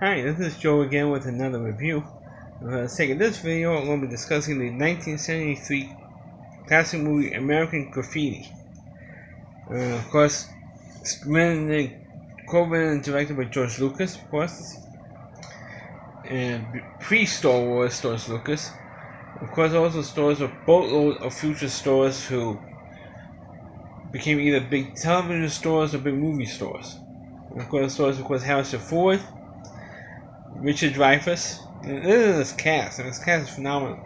Hi, this is Joe again with another review. For the sake of this video, I'm going to be discussing the 1973 classic movie American Graffiti. Of course, written and directed by George Lucas, of course, and pre-Star Wars George Lucas. Of course, also stars a boatload of future stars who became either big television stars or big movie stars. And of course, stars, Harrison Ford, Richard Dreyfuss. And this is his cast, and his cast is phenomenal.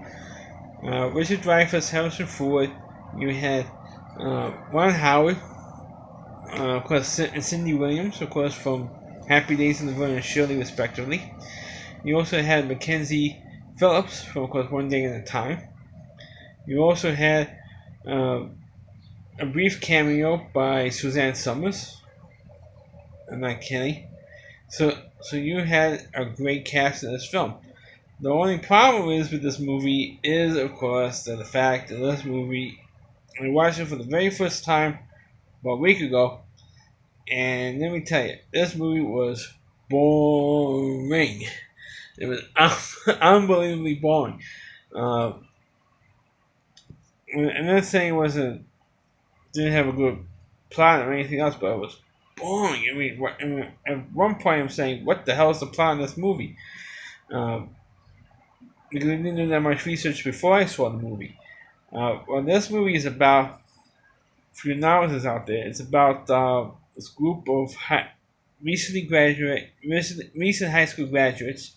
Richard Dreyfuss, Harrison Ford. You had Ron Howard, of course, and Cindy Williams, of course, from Happy Days and Laverne and Shirley, respectively. You also had Mackenzie Phillips from, of course, One Day at a Time. You also had a brief cameo by Suzanne Summers. I'm not kidding. So you had a great cast in this film. The only problem is with this movie is, of course, the fact that this movie, I watched it for the very first time about a week ago, and let me tell you, this movie was boring. It was unbelievably boring. I'm not saying it didn't have a good plot or anything else, but it was boring. I mean, at one point I'm saying, what the hell is the plot in this movie? Because I didn't do that much research before I saw the movie. Well, this movie is about, for your novices out there, it's about this group of recent high school graduates.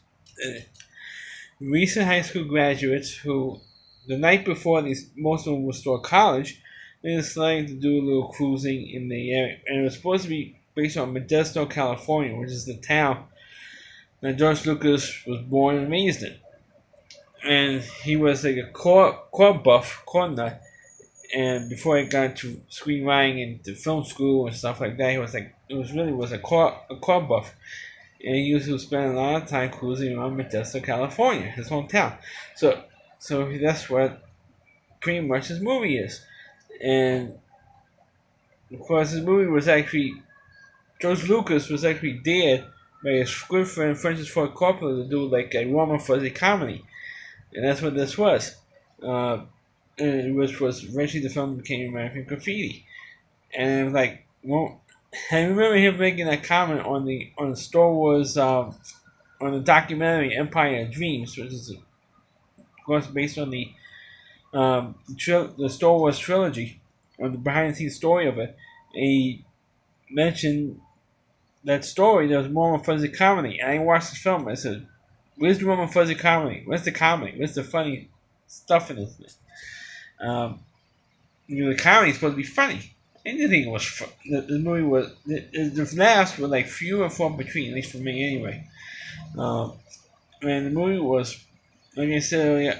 Recent high school graduates who, the night before most of them will start college, they decided to do a little cruising in the area, and it was supposed to be based on Modesto, California, which is the town that George Lucas was born and raised in. And he was like a core nut, and before he got into screenwriting and to film school and stuff like that, he was a core buff. And he used to spend a lot of time cruising around Modesto, California, his hometown. So that's what pretty much his movie is. And of course, his movie was actually, George Lucas was actually dared by his good friend Francis Ford Coppola to do like a warm and fuzzy comedy, and that's what this was. And which was eventually the film became American Graffiti. And it was like, well, I remember him making that comment on the Star Wars on the documentary Empire of Dreams, which is of course based on the Star Wars trilogy, on the behind the scenes story of it. He mentioned that story. There was more of a fuzzy comedy, and I watched the film. I said, "Where's the warm and fuzzy comedy? Where's the comedy? Where's the funny stuff in this?" The comedy is supposed to be funny. Anything was fun. The movie was the laughs were like few and far between, at least for me anyway. And the movie was, like I said earlier,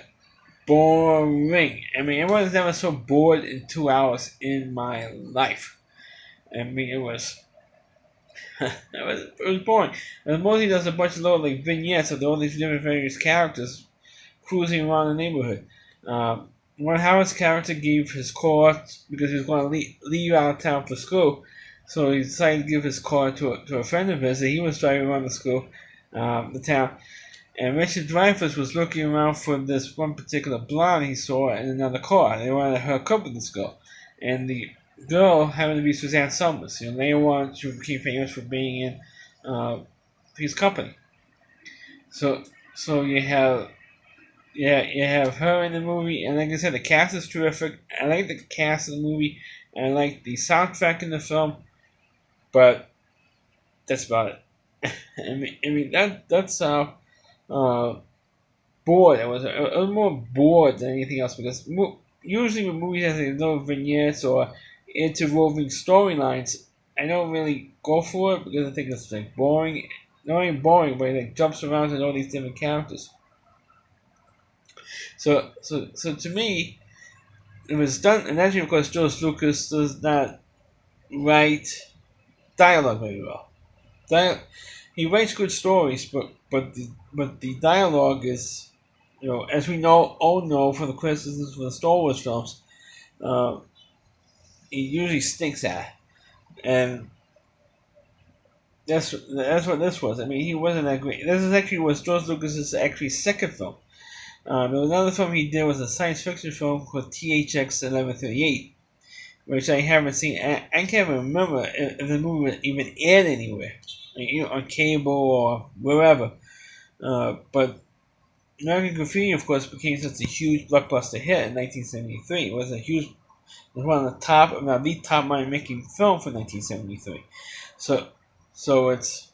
boring. I mean, I was never so bored in 2 hours in my life. I mean, it was it was boring. And mostly there's a bunch of little like vignettes of all these different various characters cruising around the neighborhood. Ron Howard's character gave his car because he was going to leave out of town for school, so he decided to give his car to a friend of his that he was driving around the town. And Richard Dreyfuss was looking around for this one particular blonde he saw in another car. They wanted her to accompany this girl, and the girl happened to be Suzanne Summers. Later on, she became famous for being in his company. So you have. Yeah, you have her in the movie, and like I said, the cast is terrific. I like the cast of the movie, and I like the soundtrack in the film, but that's about it. I mean that's bored. I was more bored than anything else because usually with movies that have no vignettes or interwoven storylines, I don't really go for it because I think it's like boring. Not even boring, but it like jumps around to all these different characters. So to me, it was done, and actually, of course, George Lucas does not write dialogue very well. He writes good stories, but the dialogue is, as we all know from the criticisms for the Star Wars films, he usually stinks at it. And That's what this was. I mean, he wasn't that great. This is actually was George Lucas's actually second film. There was another film he did was a science fiction film called THX 1138, which I haven't seen. I can't remember if the movie was even aired anywhere, like, on cable or wherever. But American Graffiti, of course, became such a huge blockbuster hit in 1973. It was one of the top, if not the top money-making film for 1973. So, it's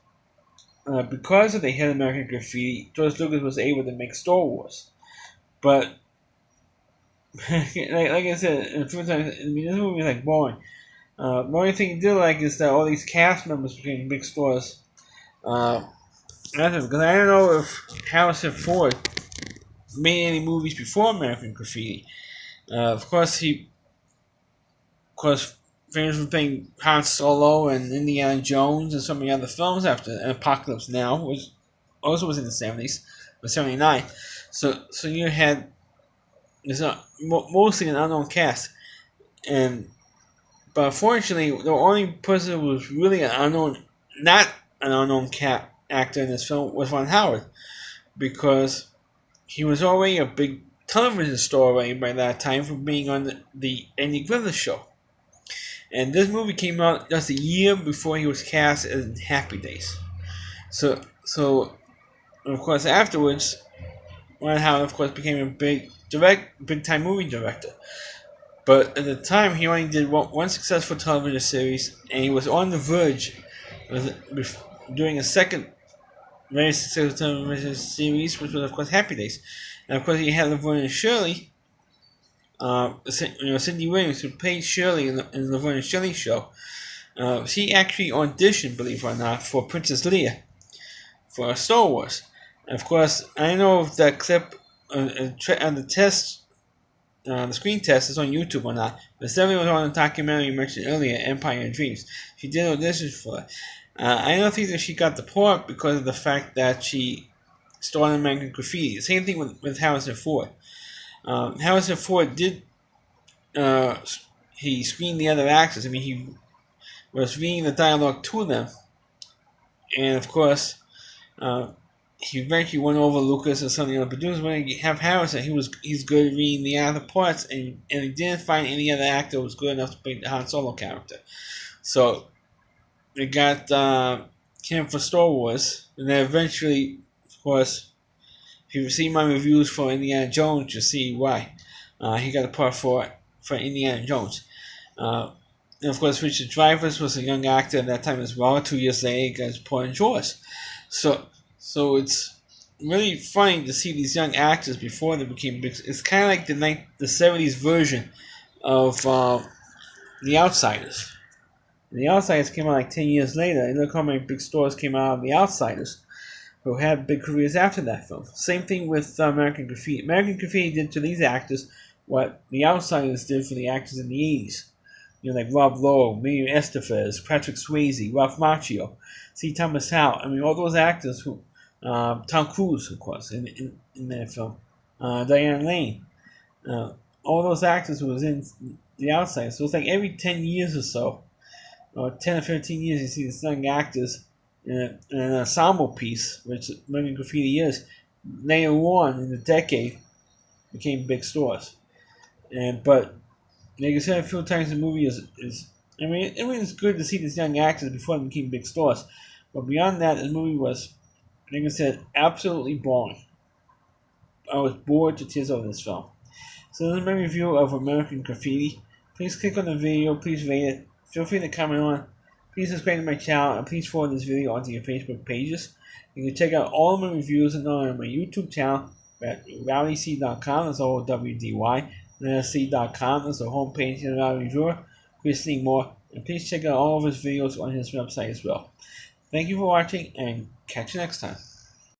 because of the hit American Graffiti, George Lucas was able to make Star Wars. But like I said a few times, I mean, this movie is like boring. The only thing you do like is that all these cast members became big stars. Because I don't know if Harrison Ford made any movies before American Graffiti. Of course, famous for playing Han Solo and Indiana Jones and so many other films after Apocalypse Now, which also was in the 70s, or 79. So you had mostly an unknown cast, but unfortunately, the only person who was really not an unknown actor in this film was Ron Howard, because he was already a big television star already by that time from being on the Andy Griffith Show. And this movie came out just a year before he was cast in Happy Days. So of course afterwards, Ron Howard of course became a big time movie director. But at the time, he only did one successful television series, and he was on the verge of doing a second very successful television series, which was of course Happy Days. And of course, he had Laverne and Shirley. Cindy Williams, who played Shirley in the Laverne and Shirley show. She actually auditioned, believe it or not, for Princess Leia for Star Wars. And of course, I know if that clip on the test, the screen test is on YouTube or not, but definitely was on the documentary you mentioned earlier, Empire of Dreams. She did audition for it. I don't think that she got the part because of the fact that she starred in American Graffiti. The same thing with Harrison Ford. Harrison Ford did. He screened the other actors. I mean, he was reading the dialogue to them, and of course, he eventually won over Lucas and some of the other producers. When you have Harrison, he's good at reading the other parts, and he didn't find any other actor who was good enough to play the Han Solo character. So they got him for Star Wars, and then eventually, of course, if you see my reviews for Indiana Jones, you'll see why. He got a part for Indiana Jones. And of course, Richard Dreyfuss was a young actor at that time as well. 2 years later, he got his part in Jaws. So it's really funny to see these young actors before they became big. It's kind of like the 70s version of The Outsiders. The Outsiders came out like 10 years later, and look how many big stars came out of The Outsiders, who had big careers after that film. Same thing with American Graffiti. American Graffiti did to these actors what The Outsiders did for the actors in the 80s. Like Rob Lowe, Miriam Estefez, Patrick Swayze, Ralph Macchio, C. Thomas Howell. I mean, all those actors who, Tom Cruise, of course, in that film, Diane Lane, all those actors who was in The Outsiders. So it's like every 10 years or so, or 10 or 15 years, you see these young actors in an ensemble piece, which American Graffiti is. Later on in the decade, became big stars. But like I said a few times, the movie is I mean, it's good to see these young actors before they became big stars. But beyond that, the movie was, like I said, absolutely boring. I was bored to tears over this film. So this is my review of American Graffiti. Please click on the video, please rate it, feel free to comment on it. Please subscribe to my channel, and please forward this video onto your Facebook pages. You can check out all of my reviews on my YouTube channel at rowdyc.com, that's OWDY, and NSC.com, that's the homepage of our reviewer, Chris More, and please check out all of his videos on his website as well. Thank you for watching, and catch you next time.